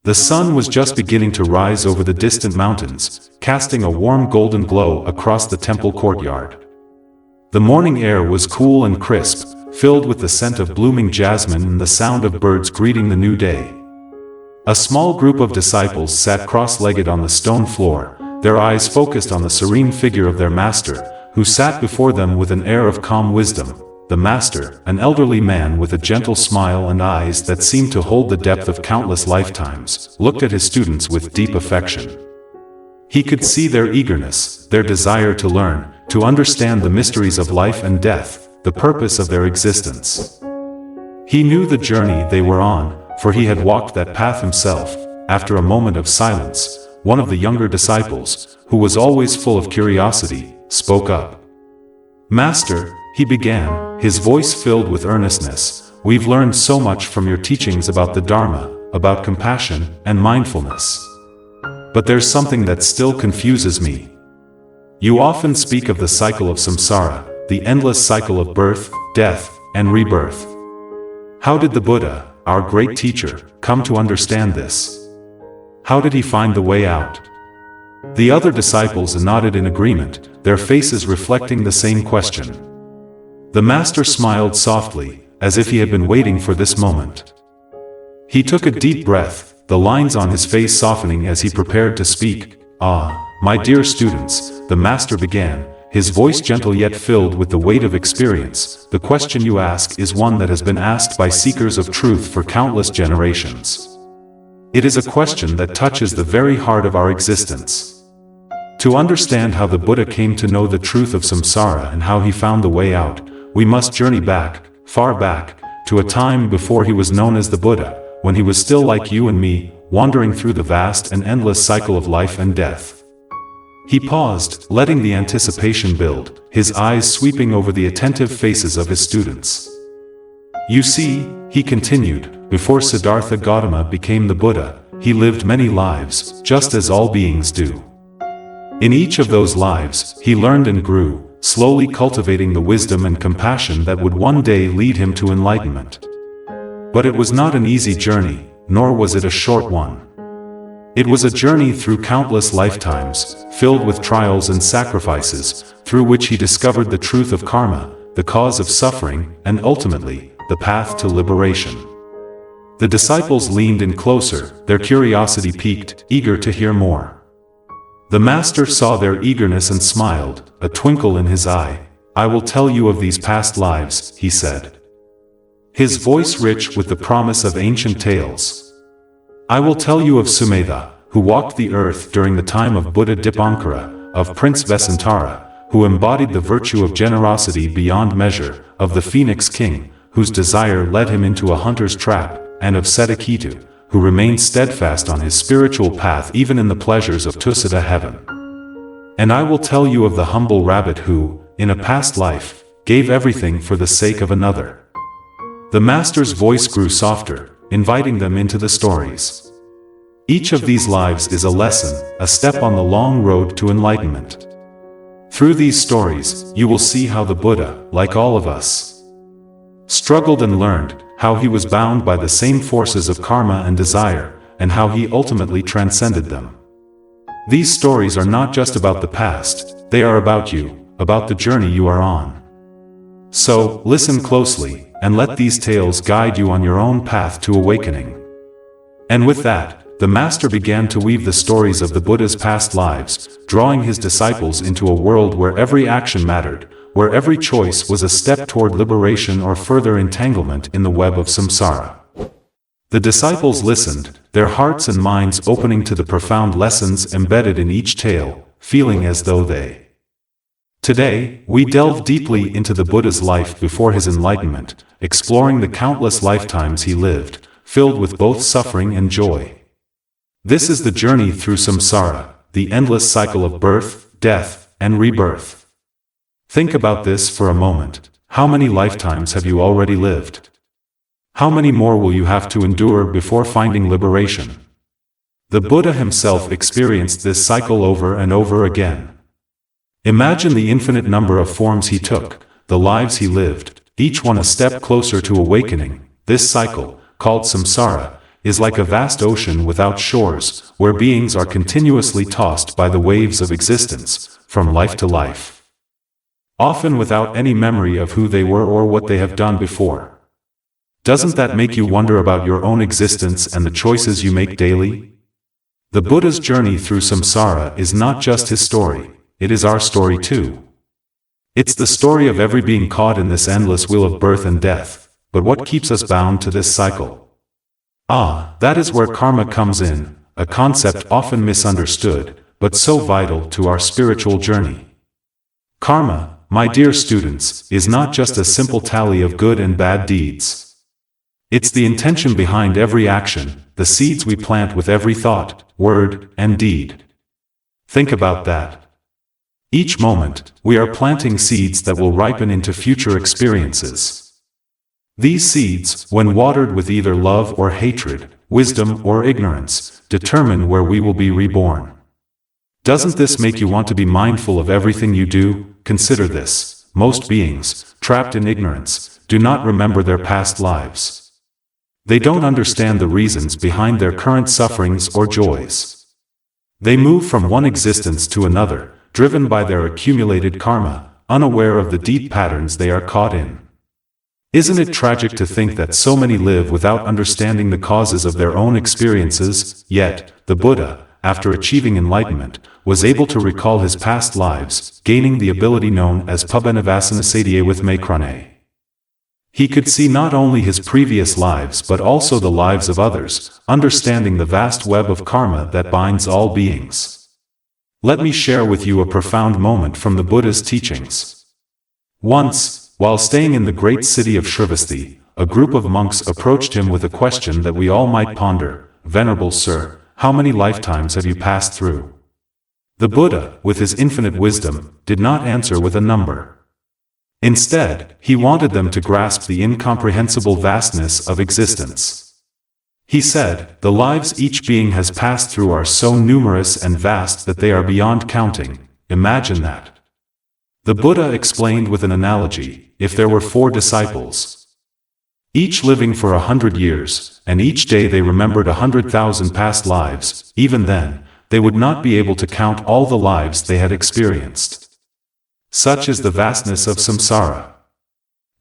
The sun was just beginning to rise over the distant mountains, casting a warm golden glow across the temple courtyard. The morning air was cool and crisp, filled with the scent of blooming jasmine and the sound of birds greeting the new day. A small group of disciples sat cross-legged on the stone floor, their eyes focused on the serene figure of their master, who sat before them with an air of calm wisdom. The master, an elderly man with a gentle smile and eyes that seemed to hold the depth of countless lifetimes, looked at his students with deep affection. He could see their eagerness, their desire to learn, to understand the mysteries of life and death, the purpose of their existence. He knew the journey they were on, for he had walked that path himself. After a moment of silence, one of the younger disciples, who was always full of curiosity, spoke up. "Master," he began, his voice filled with earnestness, "we've learned so much from your teachings about the Dharma, about compassion and mindfulness. But there's something that still confuses me. You often speak of the cycle of samsara, the endless cycle of birth, death, and rebirth. How did the Buddha, our great teacher, come to understand this? How did he find the way out?" The other disciples nodded in agreement, their faces reflecting the same question. The master smiled softly, as if he had been waiting for this moment. He took a deep breath, the lines on his face softening as he prepared to speak. "Ah, my dear students," the master began, his voice gentle yet filled with the weight of experience, "the question you ask is one that has been asked by seekers of truth for countless generations. It is a question that touches the very heart of our existence. To understand how the Buddha came to know the truth of samsara and how he found the way out, we must journey back, far back, to a time before he was known as the Buddha, when he was still like you and me, wandering through the vast and endless cycle of life and death." He paused, letting the anticipation build, his eyes sweeping over the attentive faces of his students. "You see," he continued, "before Siddhartha Gautama became the Buddha, he lived many lives, just as all beings do. In each of those lives, he learned and grew, slowly cultivating the wisdom and compassion that would one day lead him to enlightenment. But it was not an easy journey, nor was it a short one. It was a journey through countless lifetimes, filled with trials and sacrifices, through which he discovered the truth of karma, the cause of suffering, and ultimately, the path to liberation." The disciples leaned in closer, their curiosity piqued, eager to hear more. The master saw their eagerness and smiled, a twinkle in his eye. "I will tell you of these past lives," he said, his voice rich with the promise of ancient tales. "I will tell you of Sumedha, who walked the earth during the time of Buddha Dipankara, of Prince Vesantara, who embodied the virtue of generosity beyond measure, of the Phoenix King, whose desire led him into a hunter's trap, and of Setaketu, who remained steadfast on his spiritual path even in the pleasures of Tusita heaven. And I will tell you of the humble rabbit who, in a past life, gave everything for the sake of another." The master's voice grew softer, inviting them into the stories. Each of these lives is a lesson, a step on the long road to enlightenment. Through these stories, you will see how the Buddha, like all of us, struggled and learned, how he was bound by the same forces of karma and desire, and how he ultimately transcended them. These stories are not just about the past, they are about you, about the journey you are on. So, listen closely, and let these tales guide you on your own path to awakening. And with that, the master began to weave the stories of the Buddha's past lives, drawing his disciples into a world where every action mattered, where every choice was a step toward liberation or further entanglement in the web of samsara. The disciples listened, their hearts and minds opening to the profound lessons embedded in each tale, feeling as though they. Today, we delve deeply into the Buddha's life before his enlightenment, exploring the countless lifetimes he lived, filled with both suffering and joy. This is the journey through samsara, the endless cycle of birth, death, and rebirth. Think about this for a moment. How many lifetimes have you already lived? How many more will you have to endure before finding liberation? The Buddha himself experienced this cycle over and over again. Imagine the infinite number of forms he took, the lives he lived, each one a step closer to awakening. This cycle, called samsara, is like a vast ocean without shores, where beings are continuously tossed by the waves of existence, from life to life, often without any memory of who they were or what they have done before. Doesn't that make you wonder about your own existence and the choices you make daily? The Buddha's journey through samsara is not just his story, it is our story too. It's the story of every being caught in this endless wheel of birth and death, but what keeps us bound to this cycle? That is where karma comes in, a concept often misunderstood, but so vital to our spiritual journey. Karma, my dear students, is not just a simple tally of good and bad deeds. It's the intention behind every action, the seeds we plant with every thought, word, and deed. Think about that. Each moment, we are planting seeds that will ripen into future experiences. These seeds, when watered with either love or hatred, wisdom or ignorance, determine where we will be reborn. Doesn't this make you want to be mindful of everything you do? Consider this: most beings, trapped in ignorance, do not remember their past lives. They don't understand the reasons behind their current sufferings or joys. They move from one existence to another, driven by their accumulated karma, unaware of the deep patterns they are caught in. Isn't it tragic to think that so many live without understanding the causes of their own experiences? Yet, the Buddha, after achieving enlightenment, was able to recall his past lives, gaining the ability known as Pabbenavasanasadhya with Maikrane. He could see not only his previous lives but also the lives of others, understanding the vast web of karma that binds all beings. Let me share with you a profound moment from the Buddha's teachings. Once, while staying in the great city of Shrivasti, a group of monks approached him with a question that we all might ponder: "Venerable Sir, how many lifetimes have you passed through?" The Buddha, with his infinite wisdom, did not answer with a number. Instead, he wanted them to grasp the incomprehensible vastness of existence. He said, "The lives each being has passed through are so numerous and vast that they are beyond counting. Imagine that." The Buddha explained with an analogy: if there were 4 disciples, each living for 100 years, and each day they remembered 100,000 past lives, even then, they would not be able to count all the lives they had experienced. Such is the vastness of samsara.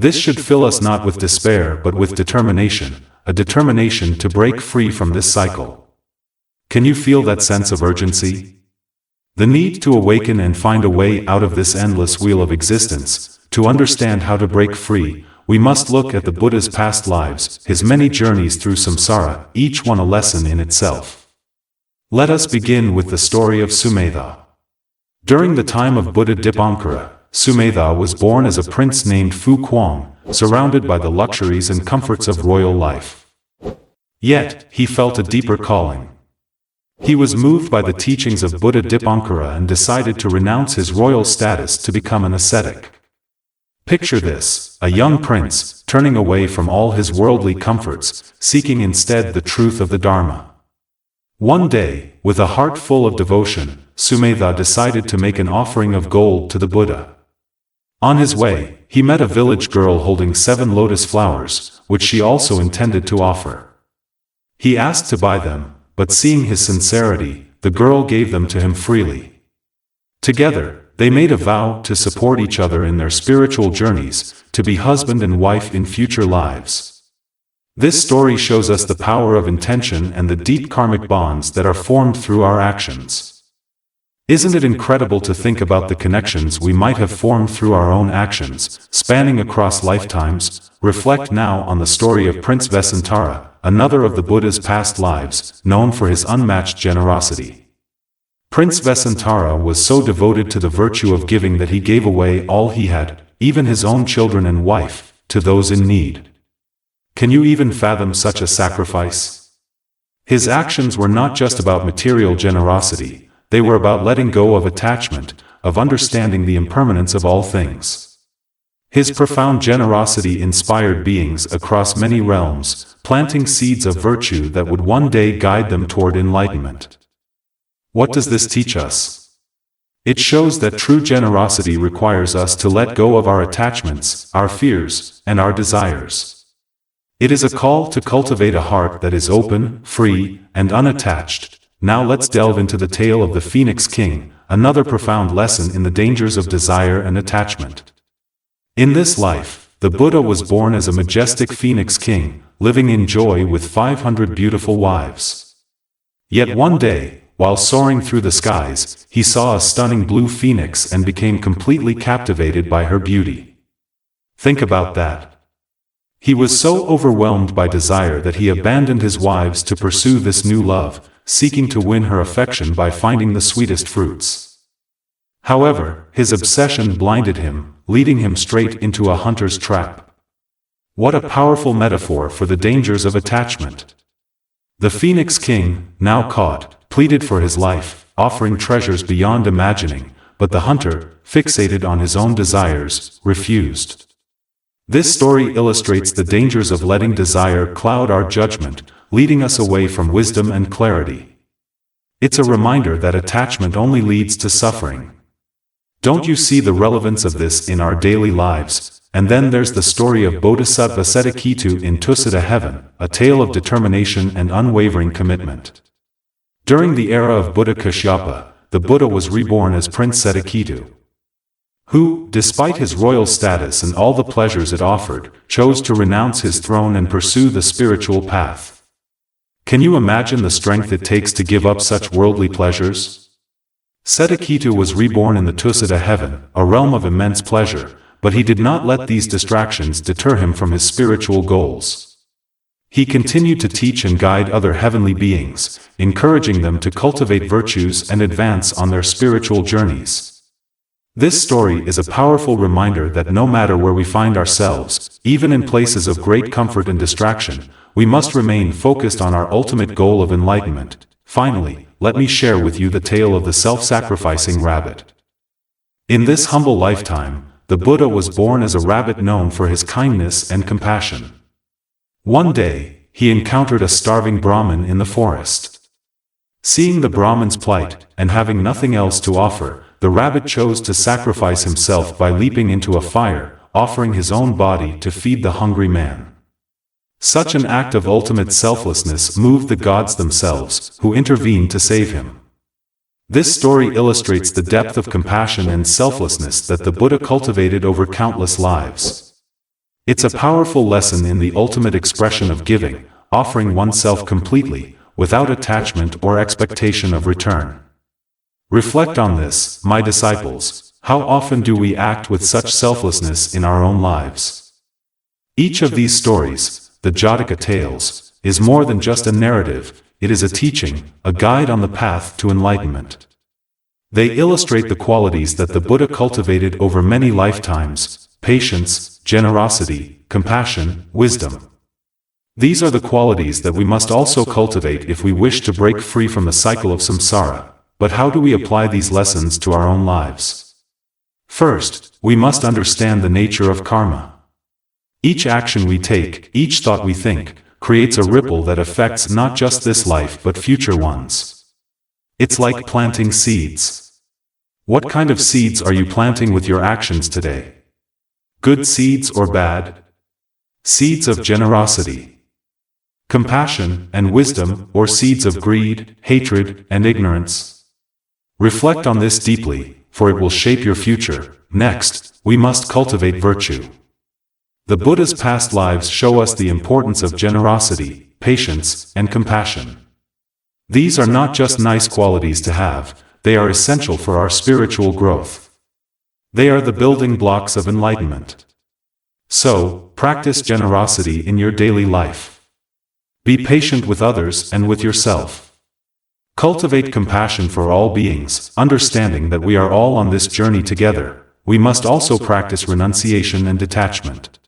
This should fill us not with despair but with determination, a determination to break free from this cycle. Can you feel that sense of urgency? The need to awaken and find a way out of this endless wheel of existence. To understand how to break free, we must look at the Buddha's past lives, his many journeys through samsara, each one a lesson in itself. Let us begin with the story of Sumedha. During the time of Buddha Dipankara, Sumedha was born as a prince named Fu Quang, surrounded by the luxuries and comforts of royal life. Yet, he felt a deeper calling. He was moved by the teachings of Buddha Dipankara and decided to renounce his royal status to become an ascetic. Picture this: a young prince, turning away from all his worldly comforts, seeking instead the truth of the Dharma. One day, with a heart full of devotion, Sumedha decided to make an offering of gold to the Buddha. On his way, he met a village girl holding 7 lotus flowers, which she also intended to offer. He asked to buy them, but seeing his sincerity, the girl gave them to him freely. Together, they made a vow to support each other in their spiritual journeys, to be husband and wife in future lives. This story shows us the power of intention and the deep karmic bonds that are formed through our actions. Isn't it incredible to think about the connections we might have formed through our own actions, spanning across lifetimes? Reflect now on the story of Prince Vesantara, another of the Buddha's past lives, known for his unmatched generosity. Prince Vesantara was so devoted to the virtue of giving that he gave away all he had, even his own children and wife, to those in need. Can you even fathom such a sacrifice? His actions were not just about material generosity, they were about letting go of attachment, of understanding the impermanence of all things. His profound generosity inspired beings across many realms, planting seeds of virtue that would one day guide them toward enlightenment. What does this teach us? It shows that true generosity requires us to let go of our attachments, our fears, and our desires. It is a call to cultivate a heart that is open, free, and unattached. Now let's delve into the tale of the Phoenix King, another profound lesson in the dangers of desire and attachment. In this life, the Buddha was born as a majestic Phoenix King, living in joy with 500 beautiful wives. Yet one day, while soaring through the skies, he saw a stunning blue phoenix and became completely captivated by her beauty. Think about that. He was so overwhelmed by desire that he abandoned his wives to pursue this new love, seeking to win her affection by finding the sweetest fruits. However, his obsession blinded him, leading him straight into a hunter's trap. What a powerful metaphor for the dangers of attachment. The Phoenix King, now caught, pleaded for his life, offering treasures beyond imagining, but the hunter, fixated on his own desires, refused. This story illustrates the dangers of letting desire cloud our judgment, leading us away from wisdom and clarity. It's a reminder that attachment only leads to suffering. Don't you see the relevance of this in our daily lives? And then there's the story of Bodhisattva Setaketu in Tusita Heaven, a tale of determination and unwavering commitment. During the era of Buddha Kashyapa, the Buddha was reborn as Prince Setaketu, who, despite his royal status and all the pleasures it offered, chose to renounce his throne and pursue the spiritual path. Can you imagine the strength it takes to give up such worldly pleasures? Setaketu was reborn in the Tusita Heaven, a realm of immense pleasure, but he did not let these distractions deter him from his spiritual goals. He continued to teach and guide other heavenly beings, encouraging them to cultivate virtues and advance on their spiritual journeys. This story is a powerful reminder that no matter where we find ourselves, even in places of great comfort and distraction, we must remain focused on our ultimate goal of enlightenment. Finally, let me share with you the tale of the self-sacrificing rabbit. In this humble lifetime, the Buddha was born as a rabbit known for his kindness and compassion. One day, he encountered a starving Brahmin in the forest. Seeing the Brahmin's plight, and having nothing else to offer, the rabbit chose to sacrifice himself by leaping into a fire, offering his own body to feed the hungry man. Such an act of ultimate selflessness moved the gods themselves, who intervened to save him. This story illustrates the depth of compassion and selflessness that the Buddha cultivated over countless lives. It's a powerful lesson in the ultimate expression of giving, offering oneself completely, without attachment or expectation of return. Reflect on this, my disciples. How often do we act with such selflessness in our own lives? Each of these stories, the Jataka tales, is more than just a narrative, it is a teaching, a guide on the path to enlightenment. They illustrate the qualities that the Buddha cultivated over many lifetimes: patience, generosity, compassion, wisdom. These are the qualities that we must also cultivate if we wish to break free from the cycle of samsara. But how do we apply these lessons to our own lives? First, we must understand the nature of karma. Each action we take, each thought we think, creates a ripple that affects not just this life but future ones. It's like planting seeds. What kind of seeds are you planting with your actions today? Good seeds or bad? Seeds of generosity, compassion, and wisdom, or seeds of greed, hatred, and ignorance? Reflect on this deeply, for it will shape your future. Next, we must cultivate virtue. The Buddha's past lives show us the importance of generosity, patience, and compassion. These are not just nice qualities to have, they are essential for our spiritual growth. They are the building blocks of enlightenment. So, practice generosity in your daily life. Be patient with others and with yourself. Cultivate compassion for all beings, understanding that we are all on this journey together. We must also practice renunciation and detachment.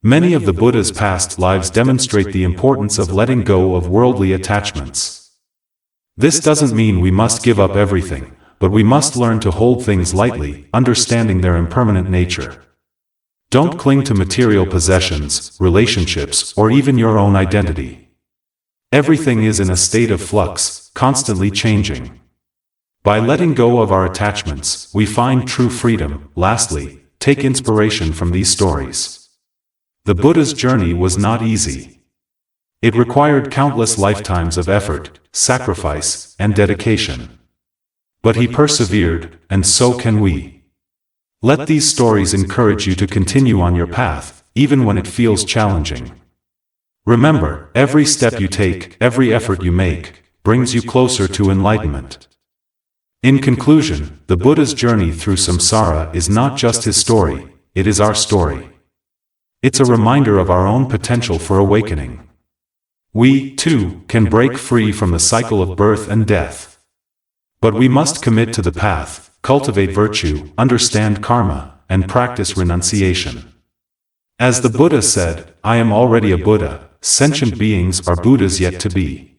Many of the Buddha's past lives demonstrate the importance of letting go of worldly attachments. This doesn't mean we must give up everything, but we must learn to hold things lightly, understanding their impermanent nature. Don't cling to material possessions, relationships, or even your own identity. Everything is in a state of flux, constantly changing. By letting go of our attachments, we find true freedom. Lastly, take inspiration from these stories. The Buddha's journey was not easy. It required countless lifetimes of effort, sacrifice, and dedication. But he persevered, and so can we. Let these stories encourage you to continue on your path, even when it feels challenging. Remember, every step you take, every effort you make, brings you closer to enlightenment. In conclusion, the Buddha's journey through samsara is not just his story, it is our story. It's a reminder of our own potential for awakening. We, too, can break free from the cycle of birth and death. But we must commit to the path, cultivate virtue, understand karma, and practice renunciation. As the Buddha said, "I am already a Buddha, sentient beings are Buddhas yet to be."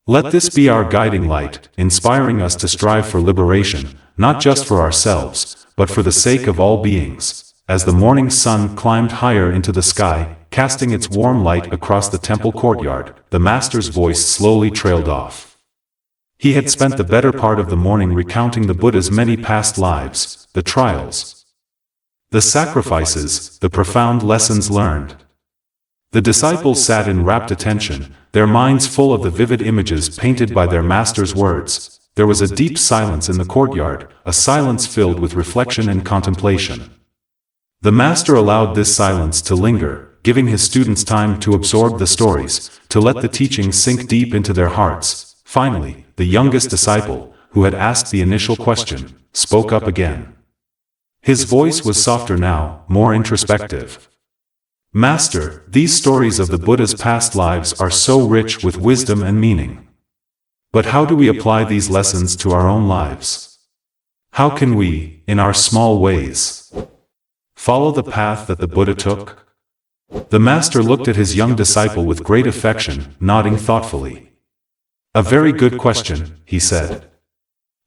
Let this be our guiding light, inspiring us to strive for liberation, not just for ourselves, but for the sake of all beings. As the morning sun climbed higher into the sky, casting its warm light across the temple courtyard, the master's voice slowly trailed off. He had spent the better part of the morning recounting the Buddha's many past lives, the trials, the sacrifices, the profound lessons learned. The disciples sat in rapt attention, their minds full of the vivid images painted by their master's words. There was a deep silence in the courtyard, a silence filled with reflection and contemplation. The master allowed this silence to linger, giving his students time to absorb the stories, to let the teachings sink deep into their hearts. Finally, the youngest disciple, who had asked the initial question, spoke up again. His voice was softer now, more introspective. "Master, these stories of the Buddha's past lives are so rich with wisdom and meaning. But how do we apply these lessons to our own lives? How can we, in our small ways, follow the path that the Buddha took?" The master looked at his young disciple with great affection, nodding thoughtfully. "A very good question," he said.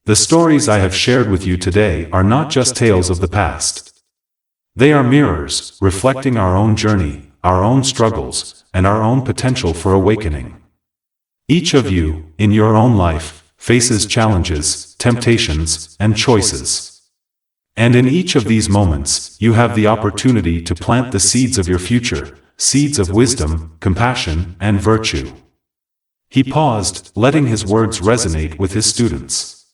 "The stories I have shared with you today are not just tales of the past. They are mirrors, reflecting our own journey, our own struggles, and our own potential for awakening. Each of you, in your own life, faces challenges, temptations, and choices. And in each of these moments, you have the opportunity to plant the seeds of your future, seeds of wisdom, compassion, and virtue." He paused, letting his words resonate with his students.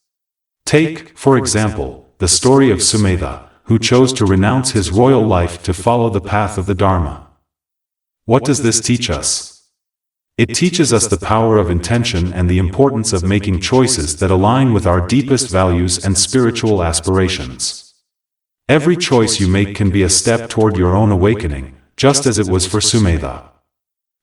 Take, for example, the story of Sumedha, who chose to renounce his royal life to follow the path of the Dharma. What does this teach us? It teaches us the power of intention and the importance of making choices that align with our deepest values and spiritual aspirations. Every choice you make can be a step toward your own awakening, just as it was for Sumedha.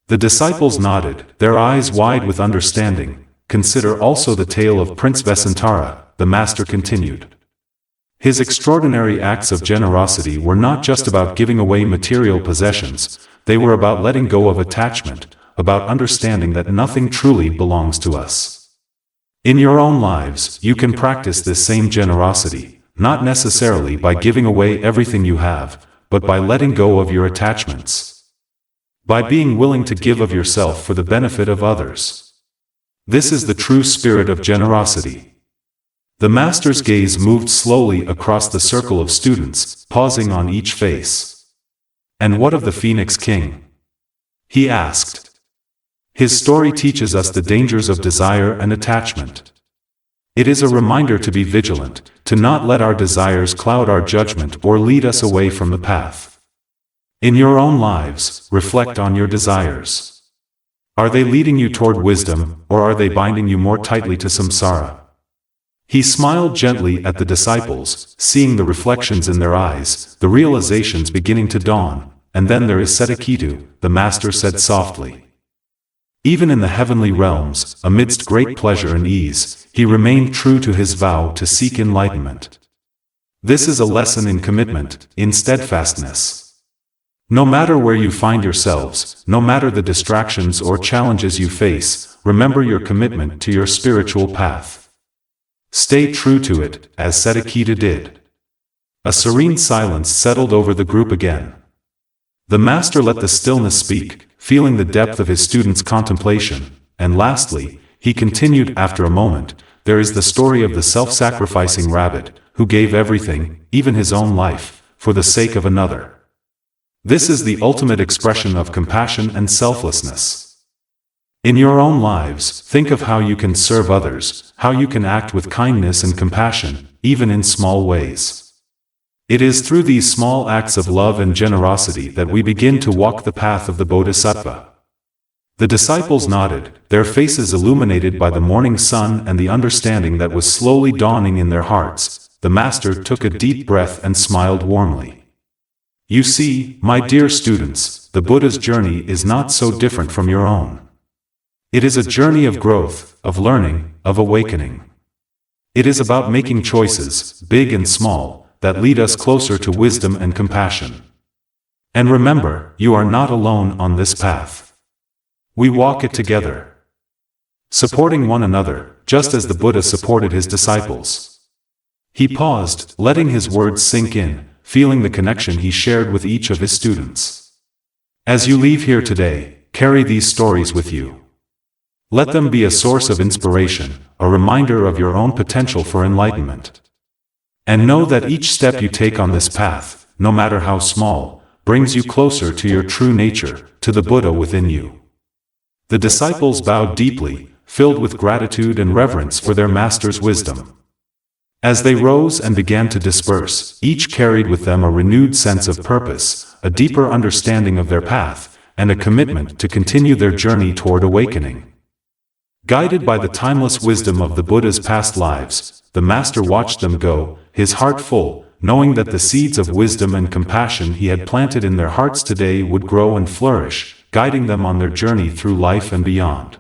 The disciples nodded, their eyes wide with understanding. "Consider also the tale of Prince Vesantara," the master continued. His extraordinary acts of generosity were not just about giving away material possessions, they were about letting go of attachment, about understanding that nothing truly belongs to us. In your own lives, you can practice this same generosity, not necessarily by giving away everything you have, but by letting go of your attachments. By being willing to give of yourself for the benefit of others. This is the true spirit of generosity. The master's gaze moved slowly across the circle of students, pausing on each face. "And what of the Phoenix King?" he asked. "His story teaches us the dangers of desire and attachment. It is a reminder to be vigilant, to not let our desires cloud our judgment or lead us away from the path. In your own lives, reflect on your desires. Are they leading you toward wisdom, or are they binding you more tightly to samsara?" He smiled gently at the disciples, seeing the reflections in their eyes, the realizations beginning to dawn. "And then there is Setakitu," the master said softly. Even in the heavenly realms, amidst great pleasure and ease, he remained true to his vow to seek enlightenment. This is a lesson in commitment, in steadfastness. No matter where you find yourselves, no matter the distractions or challenges you face, remember your commitment to your spiritual path. Stay true to it, as Setakitu did. A serene silence settled over the group again. The master let the stillness speak, feeling the depth of his students' contemplation, and lastly, he continued after a moment, "There is the story of the self-sacrificing rabbit, who gave everything, even his own life, for the sake of another. This is the ultimate expression of compassion and selflessness. In your own lives, think of how you can serve others, how you can act with kindness and compassion, even in small ways. It is through these small acts of love and generosity that we begin to walk the path of the Bodhisattva. The disciples nodded, their faces illuminated by the morning sun and the understanding that was slowly dawning in their hearts. The Master took a deep breath and smiled warmly. You see, my dear students, the Buddha's journey is not so different from your own. It is a journey of growth, of learning, of awakening. It is about making choices, big and small, that lead us closer to wisdom and compassion. And remember, you are not alone on this path. We walk it together, supporting one another, just as the Buddha supported his disciples. He paused, letting his words sink in, feeling the connection he shared with each of his students. As you leave here today, carry these stories with you. Let them be a source of inspiration, a reminder of your own potential for enlightenment. And know that each step you take on this path, no matter how small, brings you closer to your true nature, to the Buddha within you. The disciples bowed deeply, filled with gratitude and reverence for their master's wisdom. As they rose and began to disperse, each carried with them a renewed sense of purpose, a deeper understanding of their path, and a commitment to continue their journey toward awakening. Guided by the timeless wisdom of the Buddha's past lives, the Master watched them go, his heart full, knowing that the seeds of wisdom and compassion he had planted in their hearts today would grow and flourish, guiding them on their journey through life and beyond.